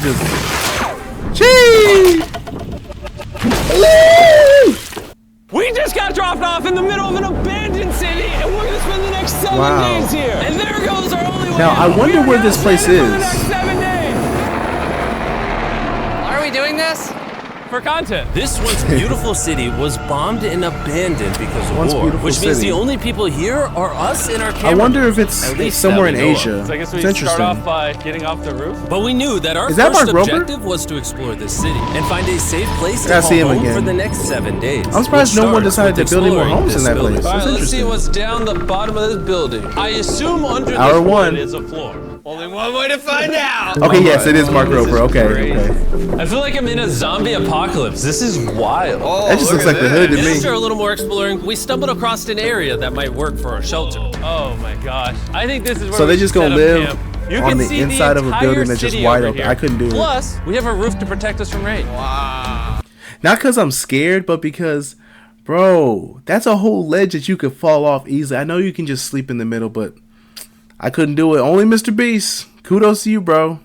just. Gee! We just got dropped off in the middle of an abandoned city, and we're gonna spend the next 7 days here. And there goes our only way. Now I wonder where this place is. Are we doing this? For content. This once beautiful city was bombed and abandoned because of Once war, beautiful which means city. the only people here are us and our camera. I wonder if it's At least somewhere that in we know Asia. of. So I guess we It's interesting. start off by getting off the roof. But we knew that our Is that first Mark Rober? objective was to explore this city and find a safe place to Gotta call see him home again. for the next 7 days. I'm surprised which no one starts decided to with build any more exploring homes in this that place. building. All That's right, let's see interesting. what's down the bottom of this building. I assume under Hour this one. wood is a floor. Only one way to find out. Okay, yes, it is Mark Rober. Okay, okay. I feel like I'm in a zombie apocalypse. This is wild. That just looks like the hood to me. After a little more exploring, we stumbled across an area that might work for our shelter. Oh my gosh. I think this is where So they we just should gonna set up live camp. You on can the see inside of a entire building that's just city wide over open. here. I couldn't do it. Plus, we have a roof to protect us from rain. Not because I'm scared, but because, bro, that's a whole ledge that you could fall off easily. I know you can just sleep in the middle, but I couldn't do it. Only Mr. Beast. Kudos to you, bro.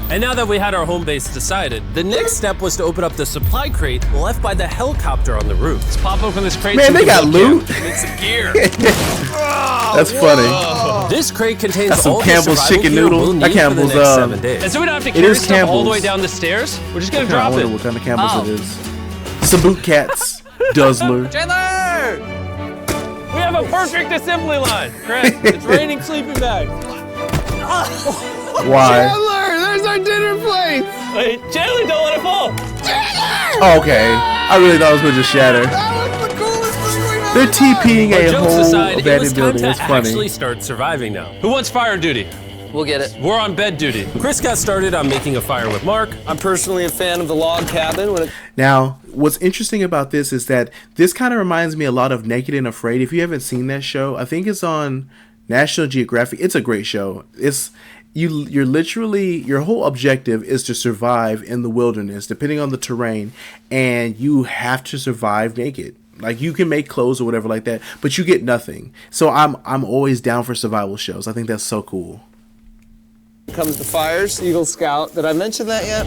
And now that we had our home base decided, the next step was to open up the supply crate left by the helicopter on the roof. Let's pop open this crate. Man, so they we got can loot. Make some gear. That's funny. This crate contains That's some all Campbell's the survival chicken gear noodle. we'll That need for the Campbell's, next 7 days. And so we don't have to It carry is stuff all the way Campbell's. down the stairs. We're just gonna I drop wonder it. what kind of Campbell's it is. Some boot cats. Guzzler. Chandler! We have a perfect assembly line. Chris, it's raining sleeping bags. Why? There's our dinner plate! Wait, Chandler, don't let it fall. Oh, okay. I really thought it was going to just shatter. That was the coolest thing we ever They're TPing But a jokes whole aside, it was abandoned time building. to It's funny. actually start surviving now. Who wants fire duty? We'll get it. We're on bed duty. Chris got started on making a fire with Mark. I'm personally a fan of the log cabin. Now, what's interesting about this is that this kind of reminds me a lot of Naked and Afraid. If you haven't seen that show, I think it's on National Geographic. It's a great show. You're literally, your whole objective is to survive in the wilderness, depending on the terrain, and you have to survive naked. Like, you can make clothes or whatever like that, but you get nothing. So I'm always down for survival shows. I think that's so cool. Comes to fires, Eagle Scout. Did I mention that yet?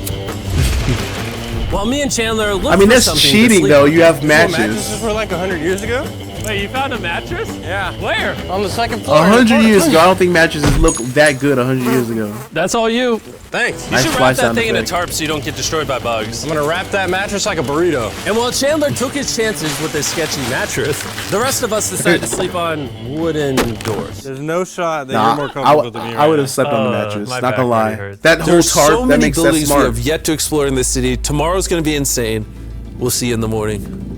While me and Chandler looked I mean, for that's something to cheating sleep though. on. You have Mattresses matches. were like 100 years ago. Wait, you found a mattress? Yeah. Where? On the second floor. 100 years ago, I don't think mattresses looked that good 100 years ago. That's all you. Thanks. You Nice should fly wrap that sound thing in a effect. tarp so you don't get destroyed by bugs. I'm gonna wrap that mattress like a burrito. And while Chandler took his chances with his sketchy mattress, the rest of us decided to sleep on wooden doors. There's no shot that Nah, you're more comfortable than me. I would have slept on the mattress. my Not back gonna lie. really hurts. That whole There's tarp, so that many makes that buildings we smart. have yet to explore in this city. Tomorrow's going to be insane. We'll see you in the morning.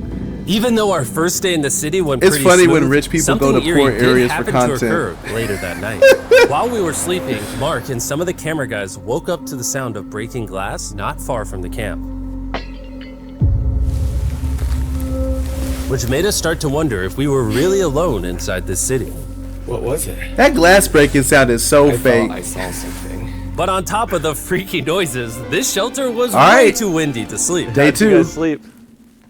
Even though our first day in the city went It's pretty funny when smooth, rich people go something to poor eerie did areas for happen content. to occur later that night. While we were sleeping, Mark and some of the camera guys woke up to the sound of breaking glass not far from the camp, which made us start to wonder if we were really alone inside this city. What was it? That glass breaking sound is so fake. I saw something. But on top of the freaky noises, this shelter was All way right. too windy to sleep. Day two. sleep.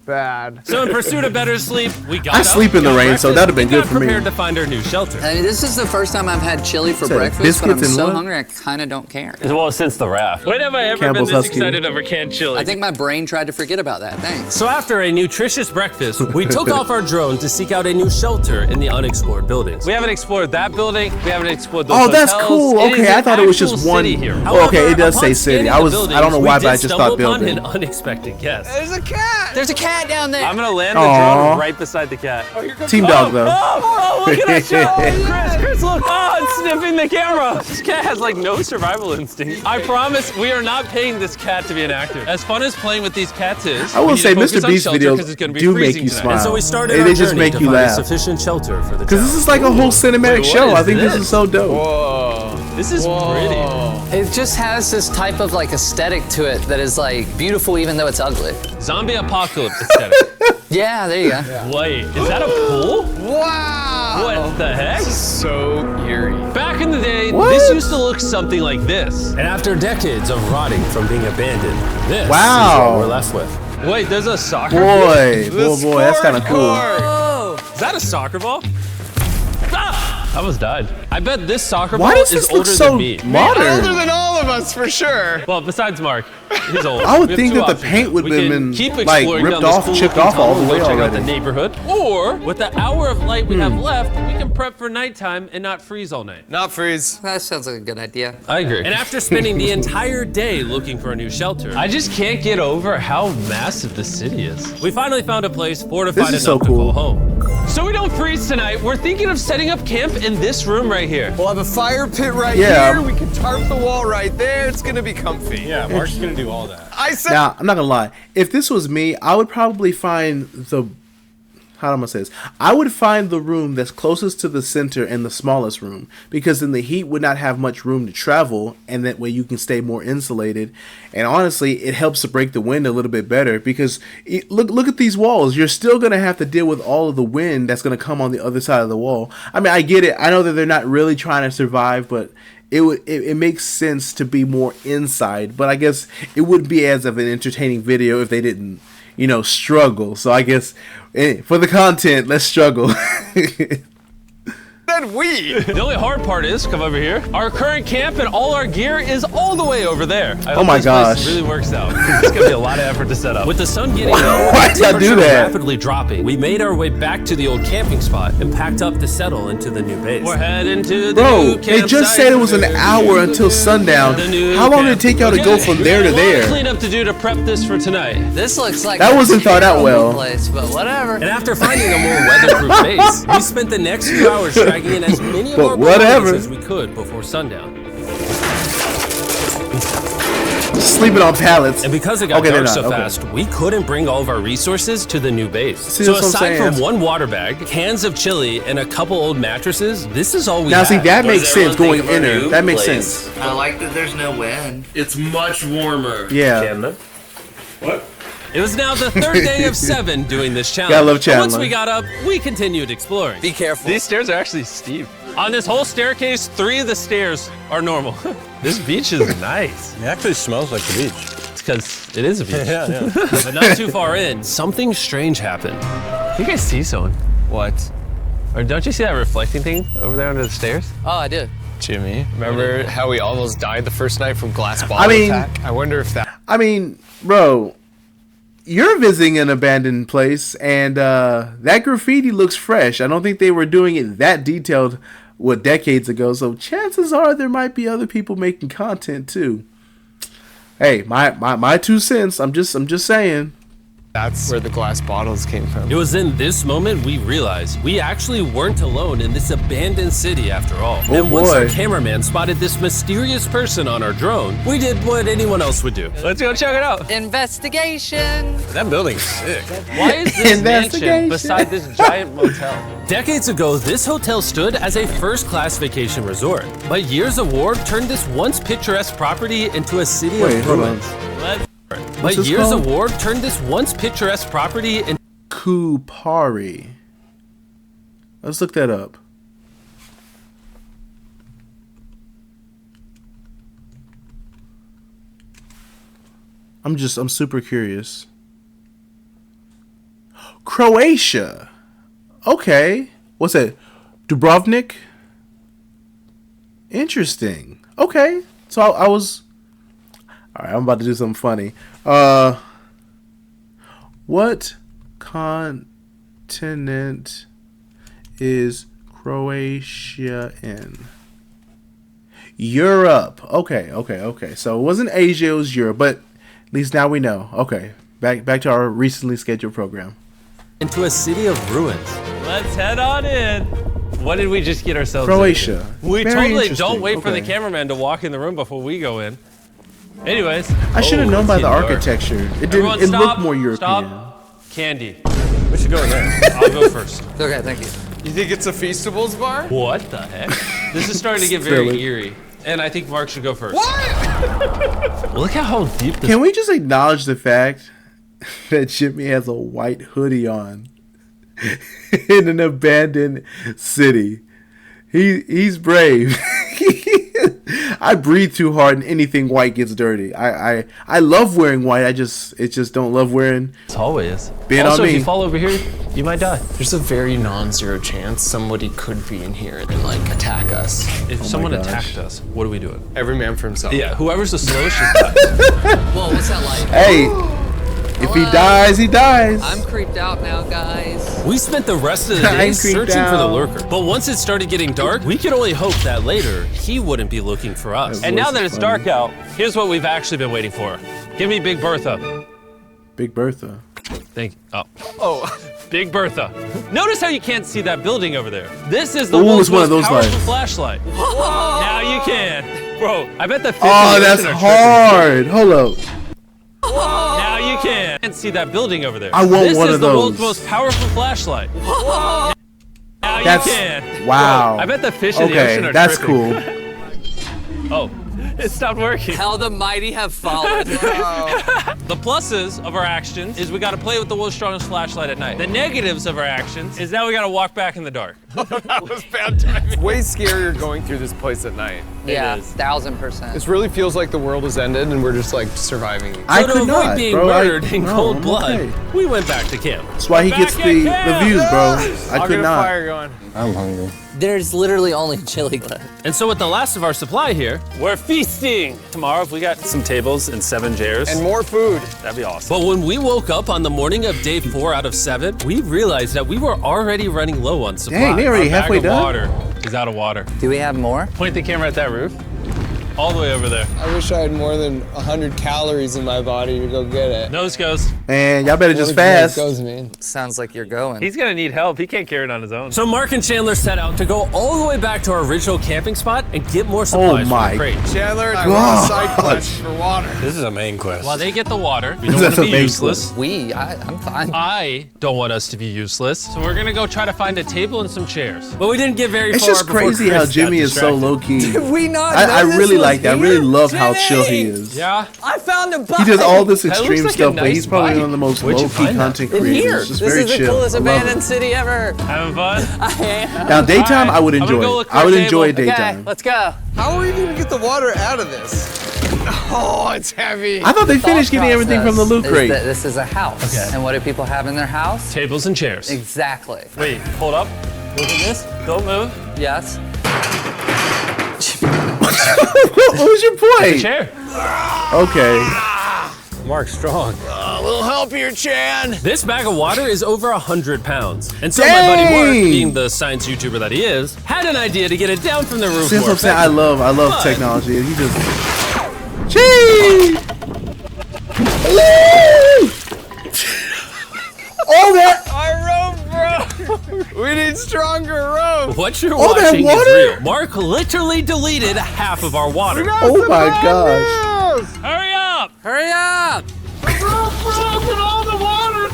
Bad. So in pursuit of better sleep, we got I up, sleep in the got rain, so breakfast, that'd have been and good got for me. prepared to find our new shelter. I mean, this is the first time I've had chili for Said breakfast, but I'm biscuits and so what? hungry I kind of don't care. Well, since the raft. When have I ever Campbell's been this Husky. excited over canned chili? I think my brain tried to forget about that. Thanks. So after a nutritious breakfast, we took off our drone to seek out a new shelter in the unexplored buildings. we haven't explored that building. We haven't explored those Oh, that's hotels. cool. It is Okay, an I thought it was actual just one. city here. Oh, okay, it does upon say city. scanning I the was. I don't know buildings, why, we but I did just stumble thought upon building. an unexpected guest. There's a cat. There's a cat down there. I'm gonna land the Aw. drone right beside the cat. Oh, here comes Team dog though. Oh, look at that shot. Chris, look. Oh, it's sniffing the camera. This cat has like no survival instinct. I promise we are not paying this cat to be an actor. As fun as playing with these cats is, I will we need say to focus Mr. on Beast shelter videos 'cause it's gonna be do make freezing you tonight. smile. And so we started They our just journey make to you find laugh. a sufficient shelter for the Because this town. is like a whole cinematic what show. is I think this this? is so dope. Whoa. This is pretty. It just has this type of like aesthetic to it that is like beautiful even though it's ugly. Zombie apocalypse aesthetic. Yeah, there you go. Wait, is that a pool? Wow. What the heck? So eerie. Back in the day, What? this used to look something like this. And after decades of rotting from being abandoned, this Wow. is what we're left with. Wait, there's a soccer Boy, boy, that's kind of cool. Oh, is that a soccer ball? Ah! I almost died. I bet this soccer Why ball does is this look older so than me. Older modern? than all of us, for sure. Well, besides Mark, he's old. I would We have think two that the options. paint would We have can been, keep like, exploring ripped down this off, cool chipped looking off all tunnel the and way go check out already. the neighborhood. Or with the hour of light we have left, we can prep for nighttime and not freeze all night. Not freeze. That sounds like a good idea. I agree. And after spending the entire day looking for a new shelter, I just can't get over how massive the city is. we finally found a place fortified This is enough so to cool. call home. So we don't freeze tonight, we're thinking of setting up camp in this room right here. We'll have a fire pit right Yeah. here. We can tarp the wall right there. It's gonna be comfy. Yeah, Mark's gonna do all that. I said. Now, I'm not gonna lie. If this was me, I would probably find the how am I gonna say this? I would find the room that's closest to the center and the smallest room, because then the heat would not have much room to travel, and that way you can stay more insulated. And honestly, it helps to break the wind a little bit better, because look at these walls. You're still gonna have to deal with all of the wind that's gonna come on the other side of the wall. I mean, I get it. I know that they're not really trying to survive, but it makes sense to be more inside. But I guess it wouldn't be as of an entertaining video if they didn't, struggle. So I guess for the content, let's struggle. Said we. The only hard part is, come over here, our current camp and all our gear is all the way over there. I hope my this gosh. place really works out. It's gonna be a lot of effort to set up. With the sun getting low Why and did I do temperature that? rapidly dropping, we made our way back to the old camping spot and packed up to settle into the new base. We're heading to the Bro, new they just campsite. said it was an hour until sundown. The new How long did it camp. take y'all to go Okay, from we there to got a lot of there? cleanup to do to prep this for tonight. This looks like That a wasn't thought out terrible well. place, but whatever. And after finding a more weatherproof base, we spent the next few hours dragging in as many of But our whatever. belongings as we could before sundown. Sleeping on pallets. And because it got Okay, they're dark not, so okay. fast, we couldn't bring all of our resources to the new base. See, So that's what I'm aside saying. from one water bag, cans of chili, and a couple old mattresses, this is all we Now, had. see, that makes sense everyone going think of our inner. new That makes place? sense. I like that there's no wind. It's much warmer. Yeah. It was now the third day of 7 doing this challenge. Gotta love But Chandler. once we got up, we continued exploring. Be careful. These stairs are actually steep. On this whole staircase, 3 of the stairs are normal. This beach is nice. It actually smells like the beach. It's because it is a beach. Yeah. But not too far in, something strange happened. You guys see someone? What? Or don't you see that reflecting thing over there under the stairs? Oh, I do. Jimmy, remember how we almost died the first night from glass bottle I mean- attack? I wonder if that. I mean, bro, you're visiting an abandoned place, and that graffiti looks fresh. I don't think they were doing it that detailed, decades ago. So chances are there might be other people making content too. Hey, my 2 cents. I'm just saying. That's where the glass bottles came from. It was in this moment we realized we actually weren't alone in this abandoned city after all. And once our boy. cameraman spotted this mysterious person on our drone, we did what anyone else would do. Let's go check it out. Investigation. That building's sick. Why is this Investigation. mansion beside this giant motel? Decades ago, this hotel stood as a first-class vacation resort. But years of war turned this once picturesque property into a city Wait, of hold on. ruins. Let's But this years called? of war turned this once picturesque property into Kupari. Let's look that up. I'm super curious. Croatia. Okay. What's that? Dubrovnik? Interesting. Okay. So I was... Alright, I'm about to do something funny. What continent is Croatia in? Europe. Okay. So it wasn't Asia, it was Europe, but at least now we know. Okay. Back to our recently scheduled program. a city of ruins. Let's head on in. What did we just get ourselves Croatia. into? We Very totally interesting. don't wait for the Okay. cameraman to walk in the room before we go in. Anyways. I should have known it's by the getting dark. architecture. It Everyone didn't. It stop, looked more European. Stop. Candy. We should go in there. I'll go first. Okay, thank you. You think it's a Feastables bar? What the heck? This is starting to get very Silly. eerie. And I think Mark should go first. What? Look at how deep this Can we just acknowledge the fact that Jimmy has a white hoodie on in an abandoned city? He's brave. I breathe too hard and anything white gets dirty. I love wearing white. I just don't love wearing. It's always. Being Also, on if me. you fall over here, you might die. There's a very non-zero chance somebody could be in here and like attack us. If someone gosh. attacked us, what are we doing? Every man for himself. Yeah, whoever's the slowest should die. Whoa, what's that like? Hey, if he dies, he dies. I'm creeped out now, guys. We spent the rest of the day I'm creeped searching for the out. lurker. But once it started getting dark, we could only hope that later he wouldn't be looking for us. And now that it's funny. dark out, here's what we've actually been waiting for. Give me Big Bertha. Big Bertha. Thank you. Oh, Big Bertha. Notice how you can't see that building over there. This is the Ooh, world's it's one of most those powerful lights. flashlight. Now you can. Bro, I bet the fish Oh, in the that's ocean are hard. Hold up. tripping. Now you can. Can't see that building over there. I want this one is of the world's those. most powerful flashlight. Now That's you can. wow. Bro, I bet the fish in the Okay, ocean are that's tripping. cool. Oh, it stopped working. How the mighty have fallen. The pluses of our actions is we gotta play with the world's strongest flashlight at night. The negatives of our actions is now we gotta walk back in the dark. That was bad timing. It's way scarier going through this place at night. Yeah, is. 1000%. This really feels like the world has ended and we're just like surviving. I So to could avoid not, being bro. murdered in no, cold I'm blood, okay. we went back to camp. That's why he gets the views, bro. I I'll could get a not. fire going. I'm hungry. There's literally only chili left. And so with the last of our supply here, We're feasting. Tomorrow, if we got some tables and 7 chairs, And more food. that'd be awesome. but when we woke up on the morning of day 4 out of 7, we realized that we were already running low on supplies. Dang, they already Our halfway bag of done. water is out of water. Do we have more? Point the camera at that roof. All the way over there. I wish I had more than 100 calories in my body to go get it. Nose goes. Man, y'all better just What a fast. goes, man. Sounds like you're going. He's gonna need help. He can't carry it on his own. So Mark and Chandler set out to go all the way back to our original camping spot and get more supplies my from the crate. Chandler and I were on a side quest for water. This is a main quest. While they get the water, we don't want That's to be amazing. useless. I'm fine. I don't want us to be useless. So we're gonna go try to find a table and some chairs. But we didn't get very It's far just before crazy Chris how got Jimmy is so distracted. low key. Did we not I know this really was like that. I really here? love how chill he Jimmy! is. Yeah. I found a bike. He does all this looks extreme like a stuff, but nice he's probably bike. one of the most Where'd you low-key find that? content in creators. here. Just This very is the chill. coolest I love abandoned it. city ever. Having fun? Now daytime, I would I'm gonna enjoy go it. look for I would a enjoy table. daytime. Okay, let's go. How are we gonna get the water out of this? Oh, it's heavy. I thought they finished getting everything from the loot Is crate. that this is a house. Okay. And what do people have in their house? Tables and chairs. Exactly. Wait, hold up. Look at this. Don't move. Yes. What was your point? Chair. Okay. Mark strong. A little help here, Chan. This bag of water is over 100 pounds. And so my buddy Mark, Dang! being the science YouTuber that he is, had an idea to get it down from the roof See, that's more what I'm saying. I effectively. love But- technology. And he just. Chee! Hello! All that. Our rope, bro. We need stronger rope. What you're All that watching is water? real. Mark literally deleted half of our water. Oh my gosh. Hurry up. Hurry up!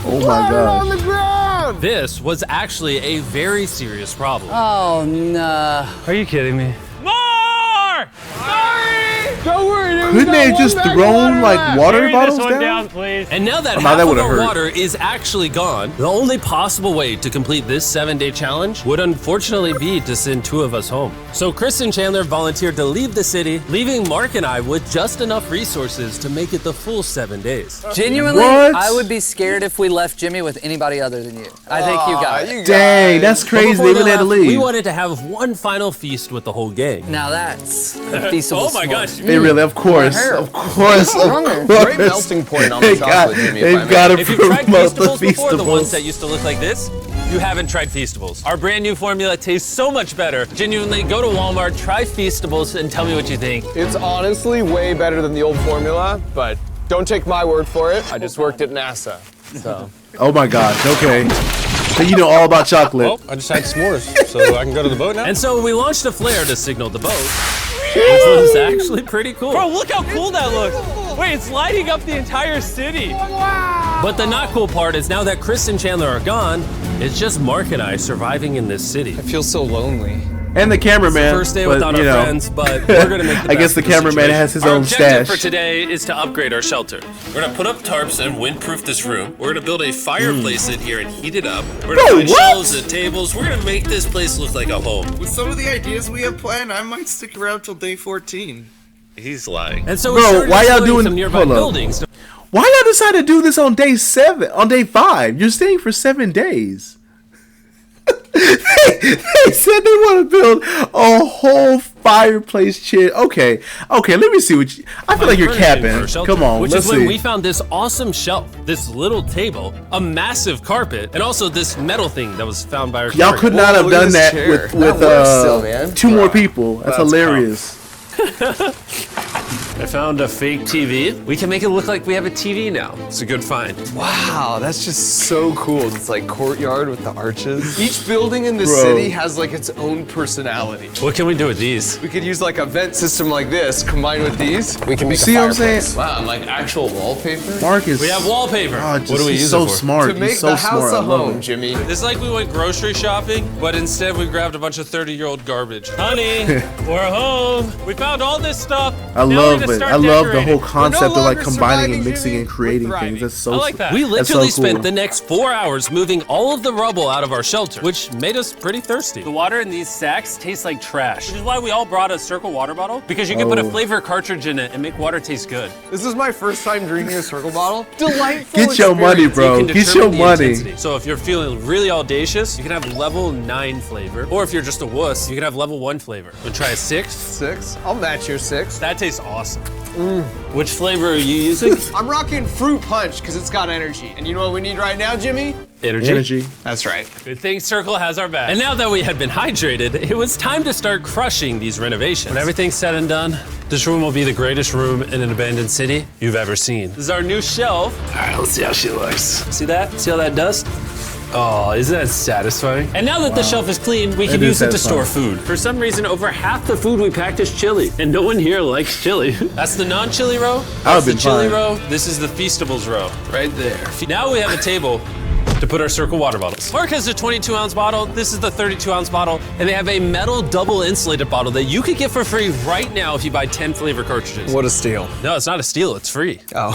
Oh my gosh. This was actually a very serious problem. Oh no. Are you kidding me? More! Don't worry, dude. Couldn't they have just thrown like water Carry bottles this one down? down, please. And now that now half that of would've our hurt. water is actually gone, the only possible way to complete this 7-day challenge would unfortunately be to send 2 of us home. So Chris and Chandler volunteered to leave the city, leaving Mark and I with just enough resources to make it the full 7 days. Genuinely, What? I would be scared if we left Jimmy with anybody other than you. I think you got it. Dang, that's But crazy. before They really had to left, We leave. wanted to have one final feast with the whole gang. Now that's a feasible Oh my sport. gosh. They really, of course, of course, of course. Great melting point on the They chocolate, Jimmy, if I They've may. got to If you've tried promote the Feastables before, the ones that Feastables. used to look like this, you haven't tried Feastables. Our brand new formula tastes so much better. Genuinely, go to Walmart, try Feastables, and tell me what you think. It's honestly way better than the old formula, but don't take my word for it. I just worked at NASA, so. Oh my gosh. Okay. So you know all about chocolate. Well, I just had s'mores, so I can go to the boat now. And so we launched a flare to signal the boat, which was actually pretty cool. Bro, look how cool that looks. Wait, it's lighting up the entire city. But the not cool part is now that Chris and Chandler are gone, it's just Mark and I surviving in this city. I feel so lonely. And the cameraman. First day but, without you our know. friends, but we're gonna make the I guess best the of the cameraman situation. has his Our own objective stash. for today is to upgrade our shelter. We're gonna put up tarps and windproof this room. We're gonna build a fireplace in here and heat it up. We're gonna Bro, find what? shelves and tables. We're gonna make this place look like a home. With some of the ideas we have planned, I might stick around till day 14. He's lying. And so Bro, we started why y'all exploring doing- some nearby hold up. buildings. Why y'all decide to do this on day 7? On day 5? You're staying for 7 days. they said they want to build a whole fireplace chair. Okay, let me see what you. I feel like you're capping. Come on, Which let's is when see. we found this awesome shelf, this little table, a massive carpet, and also this metal thing that was found by our Y'all could not have Whoa, look at done this that chair. with That works still, man. 2 more people. That's hilarious. I found a fake TV. We can make it look like we have a TV now. It's a good find. Wow, that's just so cool. It's like courtyard with the arches. Each building in the Bro. city has like its own personality. What can we do with these? We could use like a vent system like this, combined with these. We can make see a what I'm fireplace. saying? Wow, and like actual wallpaper. Marcus. We have wallpaper. God, What do we he's use so it for? smart. To make He's so the house smart. I a love home, him. Jimmy. It's like we went grocery shopping, but instead we grabbed a bunch of 30-year-old garbage. Honey, we're home. We found all this stuff. I Now love we gotta it. start I love the decorating. whole concept of like longer combining surviving, and mixing Jimmy. and creating We're things. That's so. I like that. We That's literally so cool. spent the next 4 hours moving all of the rubble out of our shelter, which made us pretty thirsty. The water in these sacks tastes like trash, which is why we all brought a Circle water bottle, because you can put a flavor cartridge in it and make water taste good. This is my first time drinking a circle bottle. Delightful. Get your money, experience. bro. You can Get determine your the money. intensity. So if you're feeling really audacious, you can have level 9 flavor. Or if you're just a wuss, you can have level 1 flavor. Wanna try a 6? 6. I'll match your 6. That tastes awesome. Which flavor are you using? I'm rocking fruit punch because it's got energy. And you know what we need right now, Jimmy? Energy. That's right. Good thing Circle has our back. And now that we had been hydrated, it was time to start crushing these renovations. When everything's said and done, this room will be the greatest room in an abandoned city you've ever seen. This is our new shelf. All right, let's see how she looks. See that? See all that dust? Oh, isn't that satisfying? And now that the shelf is clean, we can It is use it to store satisfying. food. For some reason, over half the food we packed is chili, and no one here likes chili. That's the non-chili row. I That's would've the been chili fine. row. This is the Feastables row, right there. Now we have a table to put our Circle water bottles. Mark has a 22-ounce bottle. This is the 32-ounce bottle. And they have a metal double insulated bottle that you could get for free right now if you buy 10 flavor cartridges. What a steal. No, it's not a steal, it's free. Oh.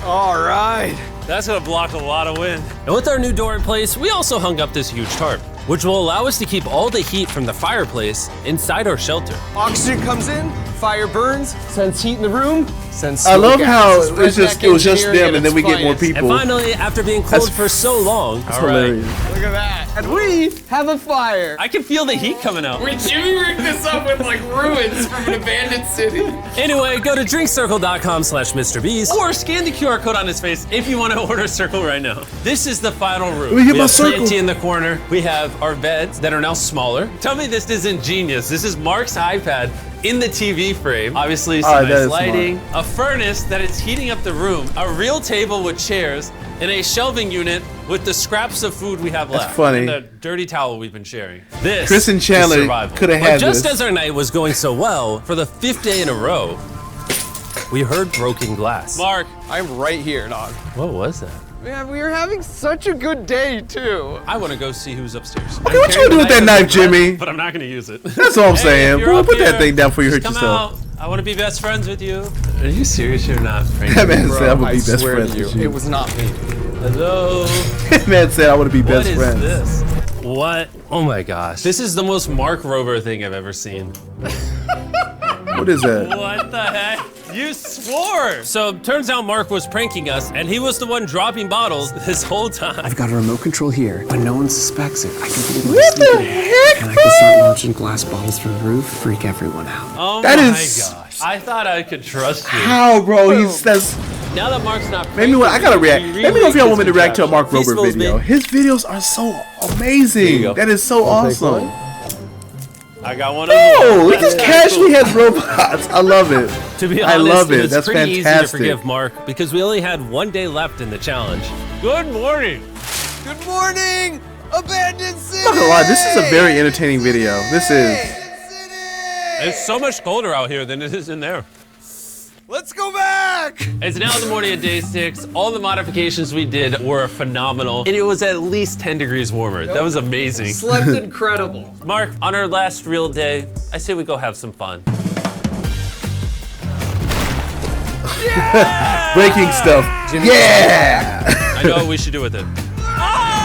All right. That's gonna block a lot of wind. And with our new door in place, we also hung up this huge tarp, which will allow us to keep all the heat from the fireplace inside our shelter. Oxygen comes in, fire burns, sends heat in the room, sends I love smoke how out. This is it was just redneck them, and then we get more engineering at its people. And finally, after being closed for so long, That's hilarious. finest. Look at that. And we have a fire. I can feel the heat coming out. Jimmy rigged this up with like ruins from an abandoned city. anyway, go to drinkcircle.com/MrBeast. Or scan the QR code on his face if you want to order Circle right now. This is the final room. Let me get We my have circle. plenty in the corner. We have our beds that are now smaller. Tell me this isn't genius. This is Mark's iPad in the TV frame. Obviously, some Alright, that nice is lighting. A furnace that is heating up the room. A real table with chairs. And a shelving unit with the scraps of food we have left. funny. And the dirty towel we've been sharing. This Chris and is Chandler survival. could have But had just this. as our night was going so well, for the 5th day in a row, we heard broken glass. Mark, I'm right here, dog. What was that? Man, we are having such a good day, too. I want to go see who's upstairs. Okay, what you gonna do with that knife, Jimmy? But I'm not going to use it. That's all I'm Hey, saying. if you're Bro, up put that here, thing down before you hurt Come yourself. out. I want to be best friends with you. Are you serious? You're not. That man said I would I be best swear friends to you, with you. it was not me. Hello. That man said I want to be What best is friends. this? What? Oh my gosh. This is the most Mark Rover thing I've ever seen. What is that? What the heck? You swore! So turns out Mark was pranking us, and he was the one dropping bottles this whole time. I've got a remote control here, but no one suspects it. I can put it in What my the sleeping heck, and I can start launching glass bottles from the roof, freak everyone out. Oh That my is- gosh. I thought I could trust you. How, bro? That's. Now that Mark's not Maybe what I gotta react. Let me know if y'all want me to react to a Mark Rober Feastables, video. babe. His videos are so amazing. That is so awesome. I got one of Oh, them. he just casually has robots. I love it. To be I honest, love it. was That's pretty easy to fantastic. forgive Mark because we only had 1 day left in the challenge. Good morning. Good morning, abandoned city. I'm not gonna lie, this is a very entertaining video. This is. It's so much colder out here than it is in there. Let's go back! It's now the morning of day 6. All the modifications we did were phenomenal, and it was at least 10 degrees warmer. That was amazing. Slept incredible. Mark, on our last real day, I say we go have some fun. Breaking stuff. Yeah! I know what we should do with it. Oh!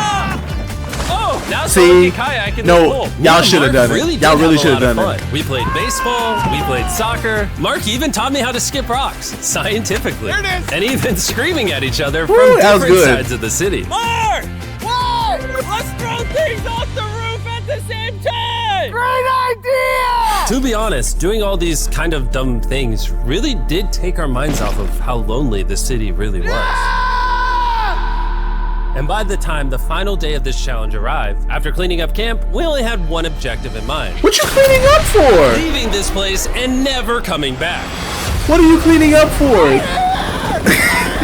Now See? someone can kayak in the No, pool. y'all should have done it. Really Y'all did really have a should have lot done of it. fun. We played baseball, we played soccer. Mark even taught me how to skip rocks, scientifically. There it is. And even screaming at each other from Woo, that was different good. sides of the city. Mark! What? Let's throw things off the roof at the same time! Great idea! To be honest, doing all these kind of dumb things really did take our minds off of how lonely the city really was. And by the time the final day of this challenge arrived, after cleaning up camp, we only had one objective in mind. What you cleaning up for? Leaving this place and never coming back. What are you cleaning up for?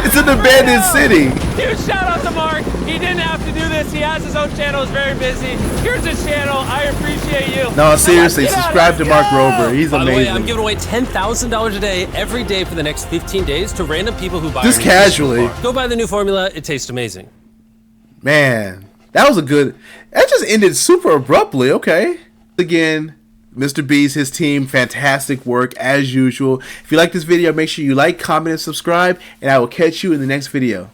It's an abandoned city. Huge shout out to Mark. He didn't have to do this. He has his own channel. He's very busy. Here's his channel. I appreciate you. No, seriously, Get out, subscribe to let's Mark go! Rober. He's By the way, I'm amazing. giving away $10,000 a day every day for the next 15 days to random people who buy Just our new Christian casually. bar. Go buy the new formula. It tastes amazing. Man, that was a good. That just ended super abruptly. Okay. Again, Mr. Beast, his team, fantastic work as usual. If you like this video, make sure you like, comment, and subscribe, and I will catch you in the next video.